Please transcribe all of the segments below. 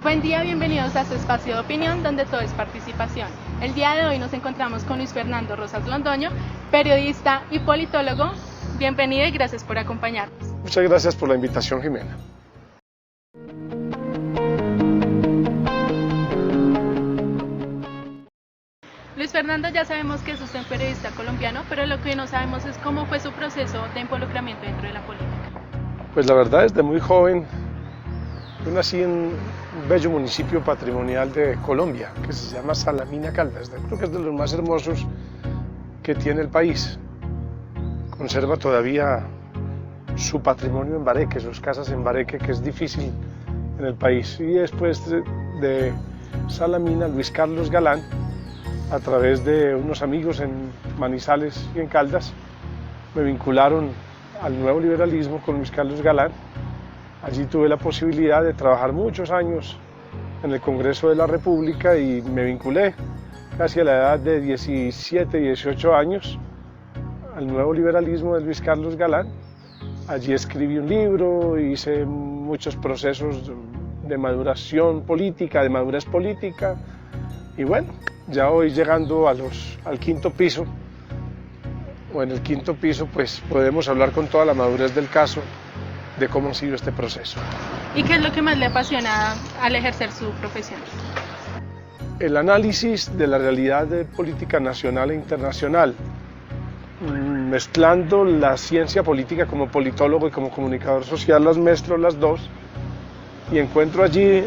Buen día, bienvenidos a su espacio de opinión donde todo es participación. El día de hoy nos encontramos con Luis Fernando Rosas Londoño, periodista y politólogo. Bienvenido y gracias por acompañarnos. Muchas gracias por la invitación, Jimena. Luis Fernando, ya sabemos que es usted un periodista colombiano, pero lo que no sabemos es cómo fue su proceso de involucramiento dentro de la política. Pues la verdad, desde muy joven, yo nací en un bello municipio patrimonial de Colombia, que se llama Salamina, Caldas. Creo que es de los más hermosos que tiene el país. Conserva todavía su patrimonio en Bareque, sus casas en Bareque, que es difícil en el país. Y después de Salamina, Luis Carlos Galán, a través de unos amigos en Manizales y en Caldas, me vincularon al nuevo liberalismo con Luis Carlos Galán. Allí tuve la posibilidad de trabajar muchos años en el Congreso de la República y me vinculé casi a la edad de 17, 18 años al nuevo liberalismo de Luis Carlos Galán. Allí escribí un libro, hice muchos procesos de maduración política, de madurez política, y bueno, ya hoy llegando al quinto piso, o en el quinto piso, pues podemos hablar con toda la madurez del caso de cómo ha sido este proceso. ¿Y qué es lo que más le apasiona al ejercer su profesión? El análisis de la realidad de política nacional e internacional, mezclando la ciencia política como politólogo y como comunicador social, las mezclo las dos y encuentro allí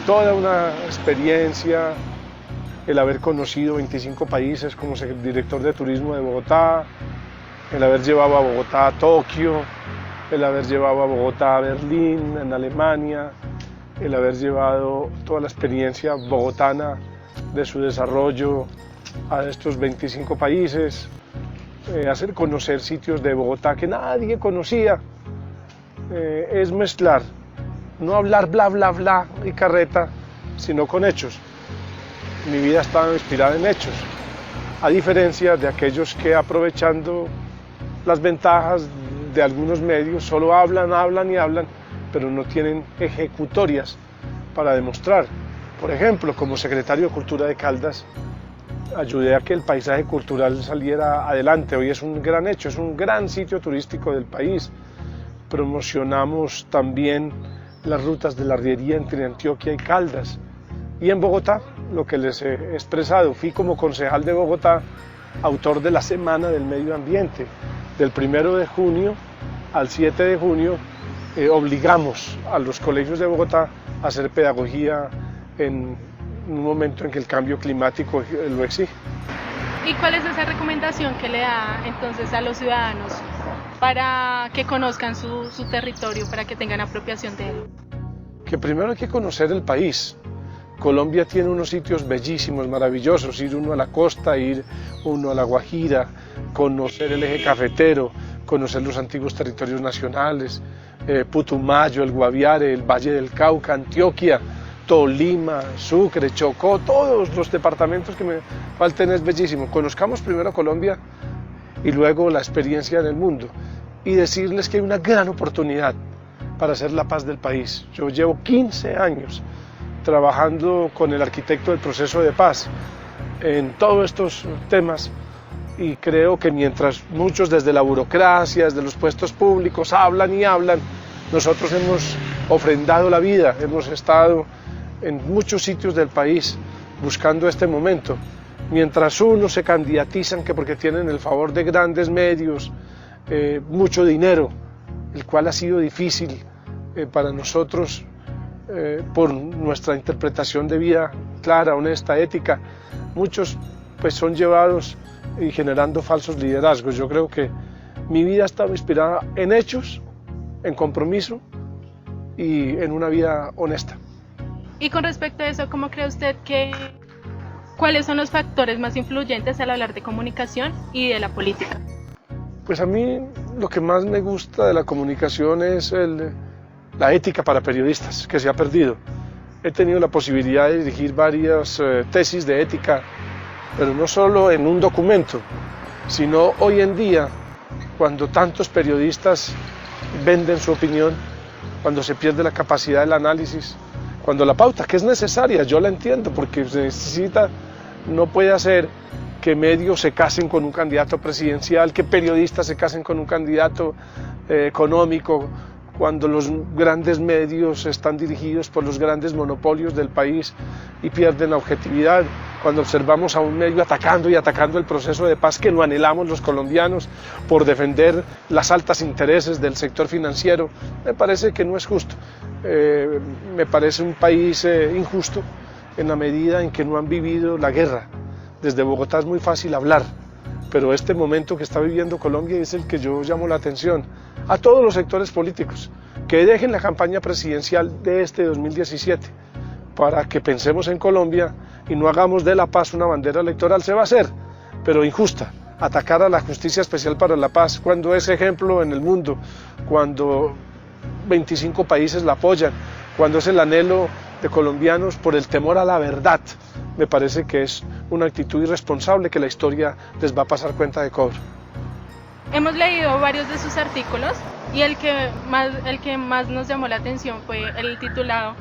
toda una experiencia, el haber conocido 25 países como director de turismo de Bogotá, el haber llevado a Bogotá a Tokio, el haber llevado a Bogotá a Berlín, en Alemania, el haber llevado toda la experiencia bogotana de su desarrollo a estos 25 países, hacer conocer sitios de Bogotá que nadie conocía, es mezclar, no hablar bla bla bla y carreta, sino con hechos. Mi vida estaba inspirada en hechos, a diferencia de aquellos que aprovechando las ventajas de algunos medios solo hablan, pero no tienen ejecutorias para demostrar. Por ejemplo, como secretario de Cultura de Caldas, ayudé a que el paisaje cultural saliera adelante. Hoy es un gran hecho, es un gran sitio turístico del país. Promocionamos también las rutas de la arriería entre Antioquia y Caldas. Y en Bogotá, lo que les he expresado, fui como concejal de Bogotá, autor de la Semana del Medio Ambiente. Del 1 de junio al 7 de junio obligamos a los colegios de Bogotá a hacer pedagogía en un momento en que el cambio climático lo exige. ¿Y cuál es esa recomendación que le da entonces a los ciudadanos para que conozcan su territorio, para que tengan apropiación de él? Que primero hay que conocer el país. Colombia tiene unos sitios bellísimos, maravillosos, ir uno a la costa, ir uno a la Guajira, conocer el eje cafetero, conocer los antiguos territorios nacionales, Putumayo, el Guaviare, el Valle del Cauca, Antioquia, Tolima, Sucre, Chocó, todos los departamentos que me falten es bellísimo. Conozcamos primero Colombia y luego la experiencia en el mundo y decirles que hay una gran oportunidad para hacer la paz del país. Yo llevo 15 años trabajando con el arquitecto del proceso de paz en todos estos temas y creo que mientras muchos desde la burocracia, desde los puestos públicos hablan y hablan, nosotros hemos ofrendado la vida, hemos estado en muchos sitios del país buscando este momento, mientras unos se candidatizan que porque tienen el favor de grandes medios, mucho dinero, el cual ha sido difícil para nosotros por nuestra interpretación de vida clara, honesta, ética. Muchos pues son llevados y generando falsos liderazgos. Yo creo que mi vida estaba inspirada en hechos, en compromiso y en una vida honesta. Y con respecto a eso, ¿cómo cree usted cuáles son los factores más influyentes al hablar de comunicación y de la política? Pues a mí lo que más me gusta de la comunicación es la ética para periodistas, que se ha perdido. He tenido la posibilidad de dirigir varias tesis de ética, pero no solo en un documento, sino hoy en día, cuando tantos periodistas venden su opinión, cuando se pierde la capacidad del análisis, Cuando la pauta, que es necesaria, yo la entiendo, porque se necesita, no puede hacer que medios se casen con un candidato presidencial, que periodistas se casen con un candidato económico, cuando los grandes medios están dirigidos por los grandes monopolios del país y pierden la objetividad, cuando observamos a un medio atacando y atacando el proceso de paz que no anhelamos los colombianos por defender los altos intereses del sector financiero, me parece que no es justo. Me parece un país injusto en la medida en que no han vivido la guerra. Desde Bogotá es muy fácil hablar, pero este momento que está viviendo Colombia es el que yo llamo la atención a todos los sectores políticos, que dejen la campaña presidencial de este 2017 para que pensemos en Colombia y no hagamos de la paz una bandera electoral. Se va a hacer, pero injusta. Atacar a la Justicia Especial para la Paz cuando es ejemplo en el mundo, cuando 25 países la apoyan, cuando es el anhelo de colombianos por el temor a la verdad, me parece que es una actitud irresponsable que la historia les va a pasar cuenta de cobro. Hemos leído varios de sus artículos y el que más nos llamó la atención fue el titulado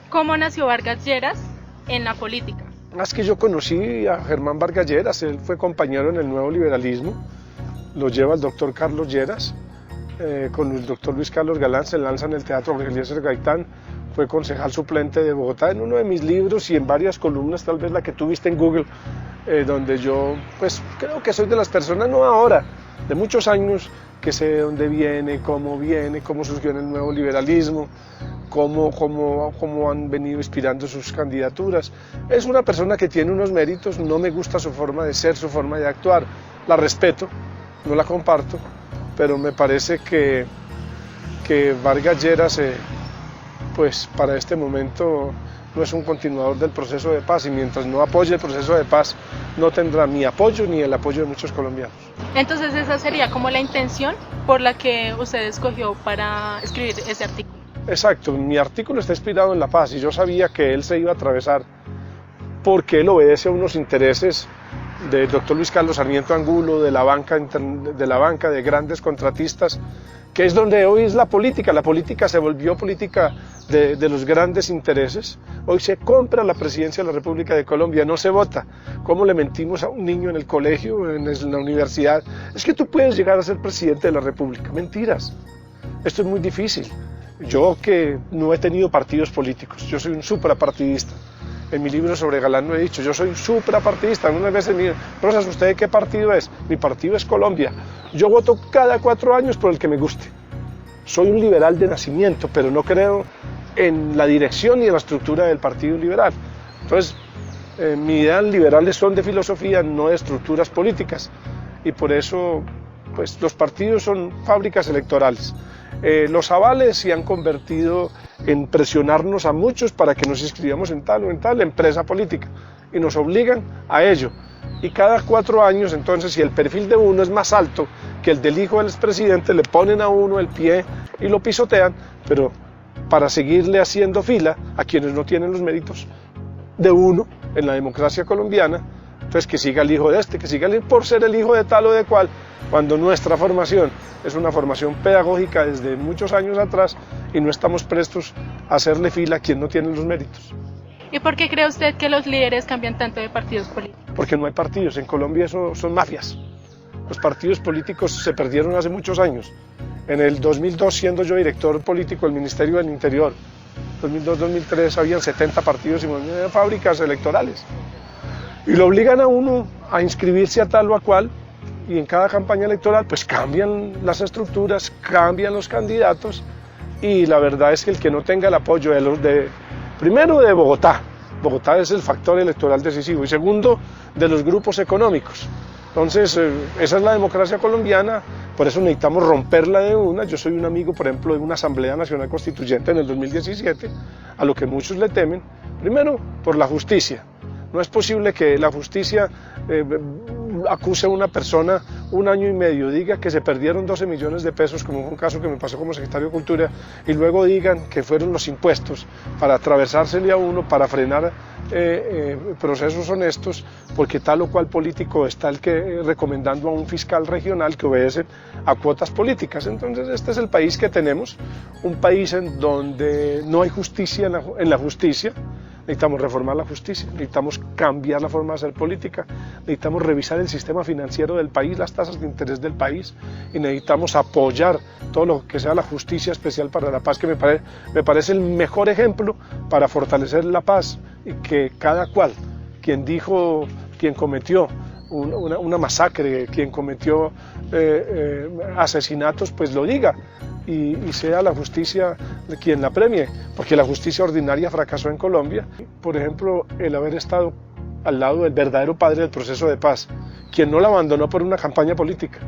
¿Cómo nació Vargas Lleras en la política? Es que yo conocí a Germán Vargas Lleras, él fue compañero en el nuevo liberalismo, lo lleva el doctor Carlos Lleras, con el doctor Luis Carlos Galán se lanza en el Teatro Jorge Eliezer Gaitán, fue concejal suplente de Bogotá en uno de mis libros y en varias columnas, tal vez la que tuviste en Google, donde yo pues creo que soy de las personas, no ahora, de muchos años, que sé de dónde viene, cómo surgió en el nuevo liberalismo, cómo han venido inspirando sus candidaturas. Es una persona que tiene unos méritos, no me gusta su forma de ser, su forma de actuar, la respeto, no la comparto, pero me parece que Vargas Lleras, pues para este momento no es un continuador del proceso de paz y mientras no apoye el proceso de paz no tendrá mi apoyo ni el apoyo de muchos colombianos. Entonces esa sería como la intención por la que usted escogió para escribir ese artículo. Exacto, mi artículo está inspirado en la paz y yo sabía que él se iba a atravesar porque él obedece a unos intereses del doctor Luis Carlos Sarmiento Angulo, de la banca, de grandes contratistas, que es donde hoy es la política se volvió política de los grandes intereses, hoy se compra la presidencia de la República de Colombia, no se vota. ¿Cómo le mentimos a un niño en el colegio, en la universidad? Es que tú puedes llegar a ser presidente de la República, mentiras, esto es muy difícil. Yo que no he tenido partidos políticos, yo soy un suprapartidista. En mi libro sobre Galán lo he dicho, yo soy suprapartidista. Algunas veces me dicen, Rosas, ¿usted de qué partido es? Mi partido es Colombia. Yo voto cada 4 años por el que me guste. Soy un liberal de nacimiento, pero no creo en la dirección y en la estructura del Partido Liberal. Entonces, mis ideas liberales son de filosofía, no de estructuras políticas. Y por eso, pues, los partidos son fábricas electorales. Los avales se han convertido en presionarnos a muchos para que nos inscribamos en tal o en tal empresa política y nos obligan a ello. Y cada 4 años, entonces, si el perfil de uno es más alto que el del hijo del expresidente, le ponen a uno el pie y lo pisotean, pero para seguirle haciendo fila a quienes no tienen los méritos de uno en la democracia colombiana. Entonces que siga el hijo de este, que siga el por ser el hijo de tal o de cual, cuando nuestra formación es una formación pedagógica desde muchos años atrás y no estamos prestos a hacerle fila a quien no tiene los méritos. ¿Y por qué cree usted que los líderes cambian tanto de partidos políticos? Porque no hay partidos, en Colombia eso son mafias. Los partidos políticos se perdieron hace muchos años. En el 2002, siendo yo director político del Ministerio del Interior, 2002-2003 habían 70 partidos y fábricas electorales. Y lo obligan a uno a inscribirse a tal o a cual, y en cada campaña electoral pues cambian las estructuras, cambian los candidatos, y la verdad es que el que no tenga el apoyo primero de Bogotá es el factor electoral decisivo, y segundo de los grupos económicos. Entonces esa es la democracia colombiana, por eso necesitamos romperla de una. Yo soy un amigo, por ejemplo, de una Asamblea Nacional Constituyente en el 2017, a lo que muchos le temen, primero por la justicia. No es posible que la justicia acuse a una persona 1 año y medio, diga que se perdieron 12 millones de pesos, como fue un caso que me pasó como secretario de Cultura, y luego digan que fueron los impuestos para atravesársele a uno, para frenar procesos honestos, porque tal o cual político está el que recomendando a un fiscal regional que obedece a cuotas políticas. Entonces este es el país que tenemos, un país en donde no hay justicia en la justicia. Necesitamos reformar la justicia, necesitamos cambiar la forma de hacer política, necesitamos revisar el sistema financiero del país, las tasas de interés del país, y necesitamos apoyar todo lo que sea la justicia especial para la paz, que me parece el mejor ejemplo para fortalecer la paz, y que cada cual, quien cometió una masacre, quien cometió asesinatos, pues lo diga, y sea la justicia quien la premie, porque la justicia ordinaria fracasó en Colombia. Por ejemplo, el haber estado al lado del verdadero padre del proceso de paz, quien no la abandonó por una campaña política,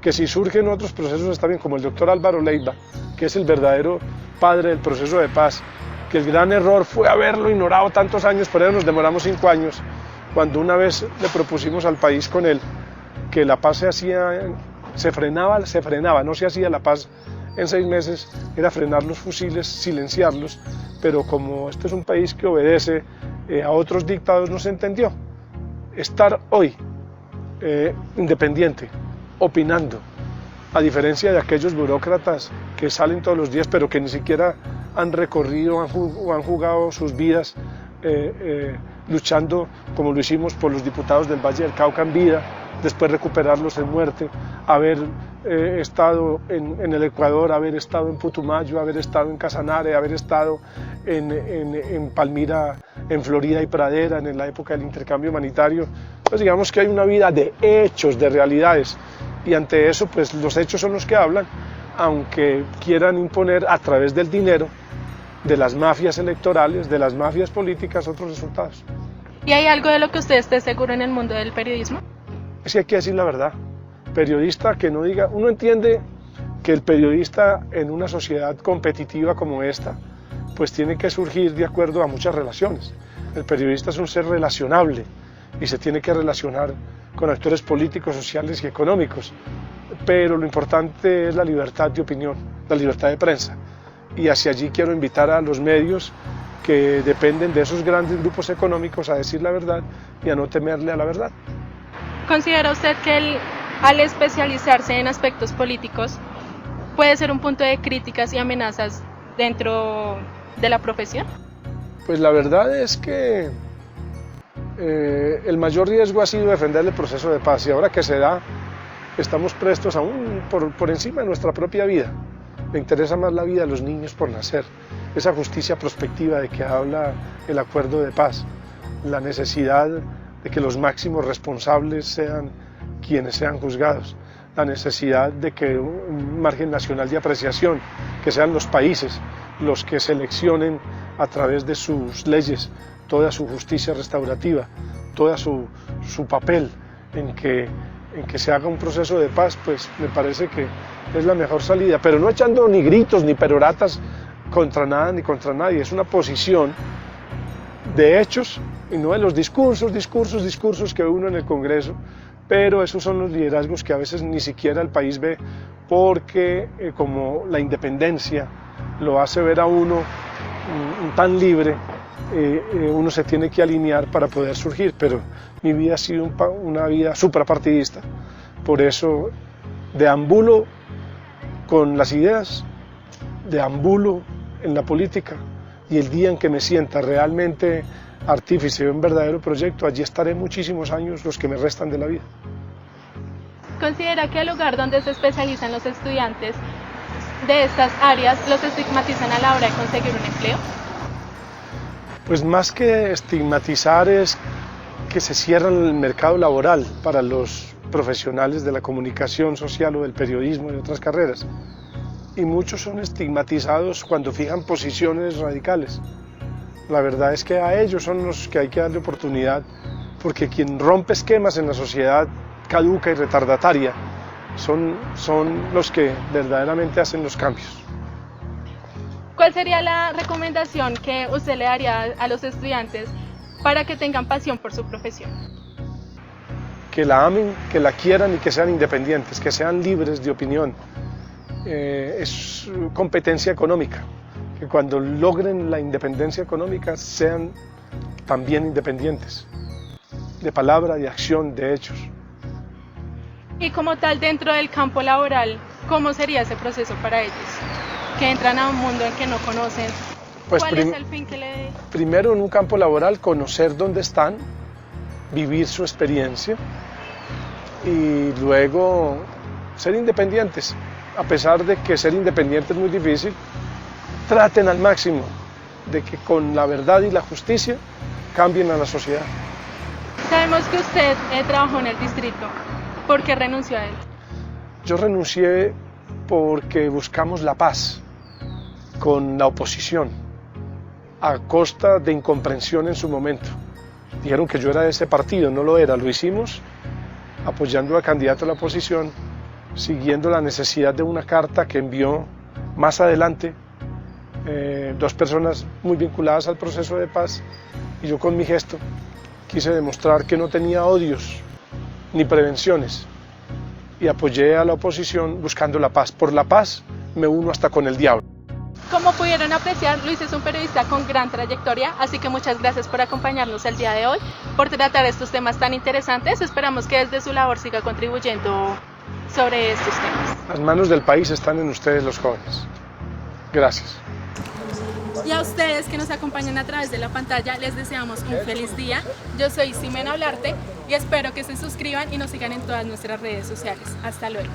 que si surgen otros procesos está bien, como el doctor Álvaro Leiva, que es el verdadero padre del proceso de paz, que el gran error fue haberlo ignorado tantos años, por eso nos demoramos 5 años, cuando una vez le propusimos al país con él que la paz se frenaba, no se hacía la paz en 6 meses, era frenar los fusiles, silenciarlos, pero como este es un país que obedece a otros dictados, no se entendió. Estar hoy independiente, opinando, a diferencia de aquellos burócratas que salen todos los días, pero que ni siquiera han recorrido o han jugado sus vidas luchando como lo hicimos por los diputados del Valle del Cauca en vida, después recuperarlos en muerte, haber estado en el Ecuador, haber estado en Putumayo, haber estado en Casanare, haber estado en Palmira, en Florida y Pradera, en la época del intercambio humanitario. Pues digamos que hay una vida de hechos, de realidades, y ante eso pues los hechos son los que hablan, aunque quieran imponer a través del dinero, de las mafias electorales, de las mafias políticas, otros resultados. ¿Y hay algo de lo que usted esté seguro en el mundo del periodismo? Es que hay que decir la verdad. Periodista que no diga, uno entiende que el periodista en una sociedad competitiva como esta, pues tiene que surgir de acuerdo a muchas relaciones. El periodista es un ser relacionable y se tiene que relacionar con actores políticos, sociales y económicos, pero lo importante es la libertad de opinión, la libertad de prensa, y hacia allí quiero invitar a los medios que dependen de esos grandes grupos económicos a decir la verdad y a no temerle a la verdad. ¿Considera usted que al especializarse en aspectos políticos puede ser un punto de críticas y amenazas dentro de la profesión? Pues la verdad es que el mayor riesgo ha sido defender el proceso de paz, y ahora que se da, estamos prestos aún por encima de nuestra propia vida. Me interesa más la vida de los niños por nacer, esa justicia prospectiva de que habla el acuerdo de paz, la necesidad de que los máximos responsables sean quienes sean juzgados, la necesidad de que un margen nacional de apreciación, que sean los países los que seleccionen a través de sus leyes toda su justicia restaurativa, toda su papel en que se haga un proceso de paz, pues me parece que es la mejor salida, pero no echando ni gritos ni peroratas contra nada ni contra nadie, es una posición de hechos y no de los discursos que uno en el Congreso, pero esos son los liderazgos que a veces ni siquiera el país ve, porque como la independencia lo hace ver a uno tan libre, uno se tiene que alinear para poder surgir, pero mi vida ha sido una vida suprapartidista, por eso deambulo con las ideas, deambulo en la política, y el día en que me sienta realmente artífice de un verdadero proyecto, allí estaré muchísimos años, los que me restan de la vida. ¿Considera que el lugar donde se especializan los estudiantes de estas áreas los estigmatizan a la hora de conseguir un empleo? Pues más que estigmatizar es que se cierra el mercado laboral para los profesionales de la comunicación social o del periodismo y otras carreras, y muchos son estigmatizados cuando fijan posiciones radicales. La verdad es que a ellos son los que hay que darle oportunidad, porque quien rompe esquemas en la sociedad caduca y retardataria son los que verdaderamente hacen los cambios. ¿Cuál sería la recomendación que usted le daría a los estudiantes para que tengan pasión por su profesión? Que la amen, que la quieran y que sean independientes, que sean libres de opinión. Es competencia económica, que cuando logren la independencia económica sean también independientes, de palabra, de acción, de hechos. Y como tal, dentro del campo laboral, ¿cómo sería ese proceso para ellos? Que entran a un mundo en que no conocen. Pues ¿Cuál es el fin que le...? Primero, en un campo laboral, conocer dónde están, vivir su experiencia y luego ser independientes. A pesar de que ser independiente es muy difícil, traten al máximo de que con la verdad y la justicia cambien a la sociedad. Sabemos que usted trabajó en el distrito. ¿Por qué renunció a él? Yo renuncié porque buscamos la paz con la oposición, a costa de incomprensión en su momento. Dijeron que yo era de ese partido, no lo era, lo hicimos apoyando al candidato a la oposición, siguiendo la necesidad de una carta que envió más adelante dos personas muy vinculadas al proceso de paz, y yo con mi gesto quise demostrar que no tenía odios ni prevenciones y apoyé a la oposición buscando la paz. Por la paz me uno hasta con el diablo. Como pudieron apreciar, Luis es un periodista con gran trayectoria, así que muchas gracias por acompañarnos el día de hoy, por tratar estos temas tan interesantes. Esperamos que desde su labor siga contribuyendo sobre estos temas. Las manos del país están en ustedes, los jóvenes. Gracias. Y a ustedes que nos acompañan a través de la pantalla, les deseamos un feliz día. Yo soy Ximena Olarte y espero que se suscriban y nos sigan en todas nuestras redes sociales. Hasta luego.